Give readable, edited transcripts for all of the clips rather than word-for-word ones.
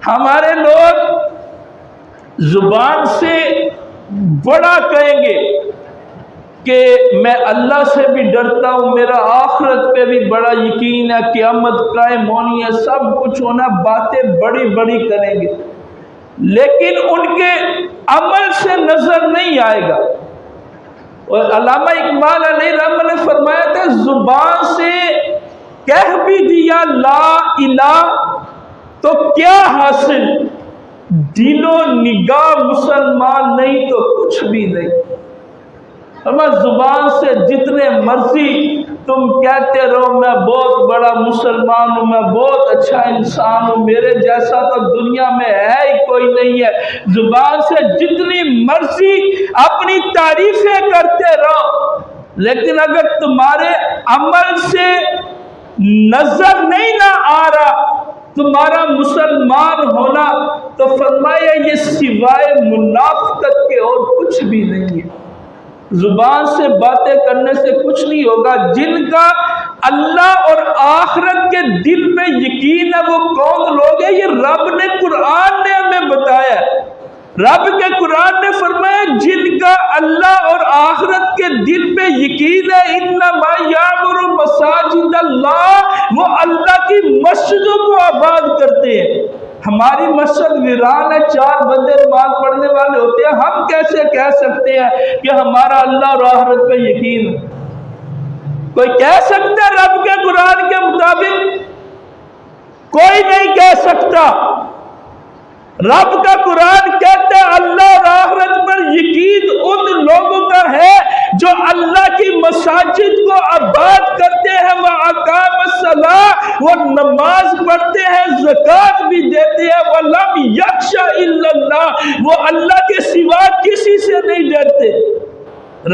ہمارے لوگ زبان سے بڑا کہیں گے کہ میں اللہ سے بھی ڈرتا ہوں، میرا آخرت پہ بھی بڑا یقین ہے، قیامت قائم ہونی ہے، سب کچھ ہونا، باتیں بڑی بڑی کریں گے، لیکن ان کے عمل سے نظر نہیں آئے گا۔ اور علامہ اقبال علیہ رحمہ نے فرمایا تھا زبان سے کہہ بھی دیا لا الہ تو کیا حاصل، دل و نگاہ مسلمان نہیں تو کچھ بھی نہیں۔ زبان سے جتنے مرضی تم کہتے رہو میں بہت بڑا مسلمان ہوں، میں بہت اچھا انسان ہوں، میرے جیسا تو دنیا میں ہے ہی کوئی نہیں ہے، زبان سے جتنی مرضی اپنی تعریفیں کرتے رہو، لیکن اگر تمہارے عمل سے نظر نہیں نہ آ رہا تمہارا مسلمان ہونا، تو فرمایا یہ سوائے منافقت کے اور کچھ بھی نہیں ہے۔ زبان سے باتیں کرنے سے کچھ نہیں ہوگا۔ جن کا اللہ اور آخرت کے دل پہ یقین ہے وہ کون لوگ ہیں؟ یہ رب نے قرآن نے ہمیں بتایا ہے۔ رب کے قرآن نے فرمایا جن کا اللہ اور آخرت کے دل پہ یقین ہے انما یعمر مساجد اللہ، وہ اللہ کی مسجدوں کو آباد کرتے ہیں۔ ہماری مسجد ویران ہے، 4 بندے نماز پڑھنے والے ہوتے ہیں، ہم کیسے کہہ سکتے ہیں کہ ہمارا اللہ اور آخرت پہ یقین ہے؟ کوئی کہہ سکتا ہے رب کے قرآن کے مطابق؟ کوئی نہیں کہہ سکتا۔ رب کا قرآن کہتا ہے اللہ اور آخرت پر یقین ان لوگوں کا ہے جو اللہ کی مساجد کو آباد کرتے ہیں، وَأَقَامَ الصَّلَاةَ، وہ نماز پڑھتے ہیں، زکوٰۃ بھی دیتے ہیں، وَلَمْ يَخْشَ إِلَّا اللَّهَ، وہ اللہ کے سوا کسی سے نہیں ڈرتے۔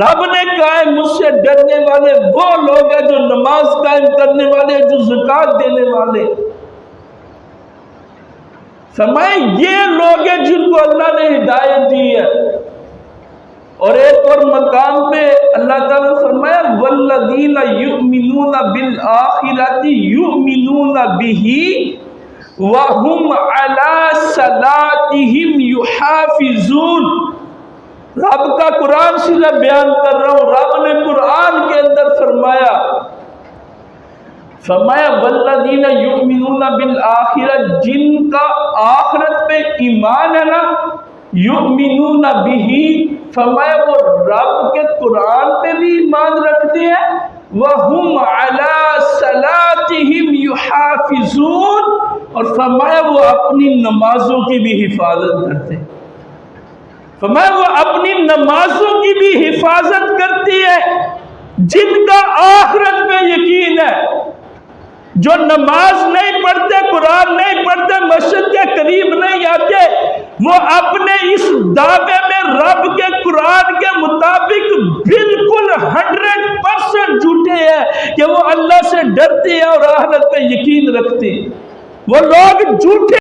رب نے کہا ہے مجھ سے ڈرنے والے وہ لوگ ہیں جو نماز قائم کرنے والے، جو زکوٰۃ دینے والے۔ فرمایا یہ لوگ ہیں جن کو اللہ نے ہدایت دی ہے۔ اور ایک اور مقام پہ اللہ تعالیٰ نے فرمایا وَالَّذِينَ يُؤْمِنُونَ بِالْآخِرَةِ يُؤْمِنُونَ بِهِ وَهُمْ عَلَى صَلَاتِهِمْ يُحَافِظُونَ۔ رب کا قرآن سے میں بیان کر رہا ہوں، رب نے قرآن کے اندر فرمایا والذین یؤمنون بالآخرہ، جن کا آخرت پہ ایمان ہے نا، یؤمنون بہ، فرمایا وہ رب کے قرآن پہ بھی ایمان رکھتے ہیں، وَهُمْ عَلَى صَلَاتِهِمْ يُحَافِظُونَ، اور فرمایا وہ اپنی نمازوں کی بھی حفاظت کرتے ہیں۔ فرمایا وہ اپنی نمازوں کی بھی حفاظت کرتی ہے۔ جن کا آخرت پہ یقین ہے، جو نماز نہیں پڑھتے، قرآن نہیں پڑھتے، مسجد کے قریب نہیں آتے، وہ اپنے اس دعوے میں رب کے قرآن کے مطابق بالکل 100% جھوٹے ہیں کہ وہ اللہ سے ڈرتے ہیں اور آخرت پہ یقین رکھتے ہیں۔ وہ لوگ جھوٹے